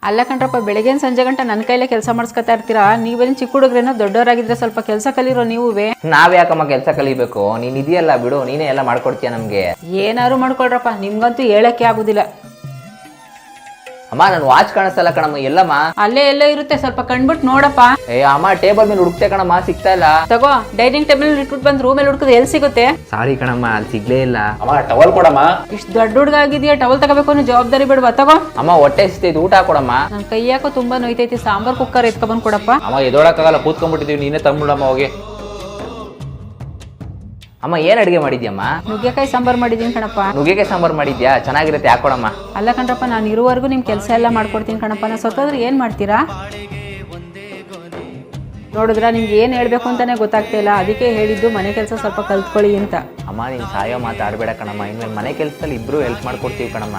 ಅಲ್ಲ ಕಣ್ರಪ್ಪ, ಬೆಳಗ್ಗೆ ಸಂಜೆ ಗಂಟ ನನ್ನ ಕೈಲೇ ಕೆಲಸ ಮಾಡಿಸ್ಕೊತಾ ಇರ್ತೀರಾ. ನೀವೇನು ಚಿಕ್ಕ ಹುಡುಗ್ರೇನೋ, ದೊಡ್ಡವರಾಗಿದ್ರೆ ಸ್ವಲ್ಪ ಕೆಲಸ ಕಲೀರೋ ನೀವೇ. ನಾವ್ ಯಾಕಮ್ಮ ಕೆಲಸ ಕಲಿಬೇಕು? ನೀನ್ ಇದೆಯಲ್ಲ ಬಿಡು, ನೀನೇ ಎಲ್ಲ ಮಾಡ್ಕೊಡ್ತೀಯ ನಮ್ಗೆ. ಏನಾದ್ರು ಮಾಡ್ಕೊಳ್ರಪ್ಪ, ನಿಮ್ಗಂತೂ ಹೇಳಕ್ಕೆ ಆಗುದಿಲ್ಲ. ಅಮ್ಮ ನನ್ ವಾಚ್ ಕಾಣಿಸ್ತಲ್ಲ ಕಣಮ್ಮ, ಎಲ್ಲಮ್ಮ? ಅಲ್ಲೇ ಎಲ್ಲೋ ಇರುತ್ತೆ, ಸ್ವಲ್ಪ ಕಣ್ಬಿಟ್ಟು ನೋಡಪ್ಪ. ಅಮ್ಮ ಟೇಬಲ್ ಮೇಲೆ ಹುಡುಕ್ತೆ ಕಣಮ್ಮ, ಸಿಗ್ತಾ ಇಲ್ಲ. ತಗೋ, ಡೈನಿಂಗ್ ಟೇಬಲ್ ಇಟ್ಬಿಟ್ಟು ಬಂದ್ ರೂಮಲ್ಲಿ ಹುಡುಕುದು ಎಲ್ಲಿ ಸಿಗುತ್ತೆ? ಸಾರಿ ಕಣಮ್ಮ, ಅಲ್ಲಿ ಸಿಗ್ಲೇ ಇಲ್ಲ. ಅಮ್ಮ ಟವಲ್ ಕೊಡಮ್ಮ. ಇಷ್ಟು ದೊಡ್ಡ ಹುಡುಗ ಆಗಿದೆಯಾ, ಟವಲ್ ತಗೋಬೇಕು ಅನ್ನೋ ಜವಾಬ್ದಾರಿ ಬಿಡ್ವಾ? ತಗೋ. ಅಮ್ಮ ಹೊಟ್ಟೆ ಸಿಗ್ತೈತಿ, ಊಟ ಕೊಡಮ್ಮ. ನನ್ ಕೈ ಯಾಕೋ ತುಂಬಾ ನೋಯ್ತೈತಿ, ಸಾಂಬಾರ್ ಕುಕ್ಕರ್ ಎತ್ಕೊಬಂದ್ ಕೊಡಪ್ಪ. ಅಮ್ಮ ಎದೋಳಕ್ಕಾಗಲ್ಲ, ಕೂತ್ಕೊಂಡ್ಬಿಟ್ಟಿದೀವಿ, ನೀನೇ ತಂದ್ಬಿಡಮ್ಮ ಹೋಗಿ. ಅಮ್ಮ ಏನ್ ಅಡಿಗೆ ಮಾಡಿದ್ಯಮ್ಮ? ನುಗ್ಗೆಕಾಯಿ ಸಾಂಬಾರ್ ಮಾಡಿದೀನಿ ಕಣಪ್ಪ. ನುಗ್ಗೆಕಾಯಿ ಸಾಂಬಾರ್ ಮಾಡಿದ್ಯಾ? ಚೆನ್ನಾಗಿರುತ್ತೆ, ಹಾಕೊಡಮ್ಮ. ಅಲ್ಲ ಕಣ್ರಪ್ಪ, ನಾನು ಇರುವವರೆಗೂ ನಿಮ್ ಕೆಲಸ ಎಲ್ಲ ಮಾಡ್ಕೊಡ್ತೀನಿ ಕಣಪ್ಪ. ನಾ ಸತ್ತೋದ್ರೆ ಏನ್ ಮಾಡ್ತೀರಾ? ನೋಡಿದ್ರ ನಿಮ್ಗೆ ಏನ್ ಹೇಳ್ಬೇಕು ಅಂತಾನೆ ಗೊತ್ತಾಗ್ತಾ ಇಲ್ಲ, ಅದಕ್ಕೆ ಹೇಳಿದ್ದು ಮನೆ ಕೆಲಸ ಸ್ವಲ್ಪ ಕಲ್ತ್ಕೊಳ್ಳಿ ಅಂತ. ಅಮ್ಮ ನೀನ್ ಸಾಯೋ ಮಾತಾಡ್ಬೇಡ ಕಣಮ್ಮ, ಇನ್ಮೇಲೆ ಮನೆ ಕೆಲಸದಲ್ಲಿ ಇಬ್ರು ಹೆಲ್ಪ್ ಮಾಡ್ಕೊಡ್ತೀವಿ ಕಣಮ್ಮ.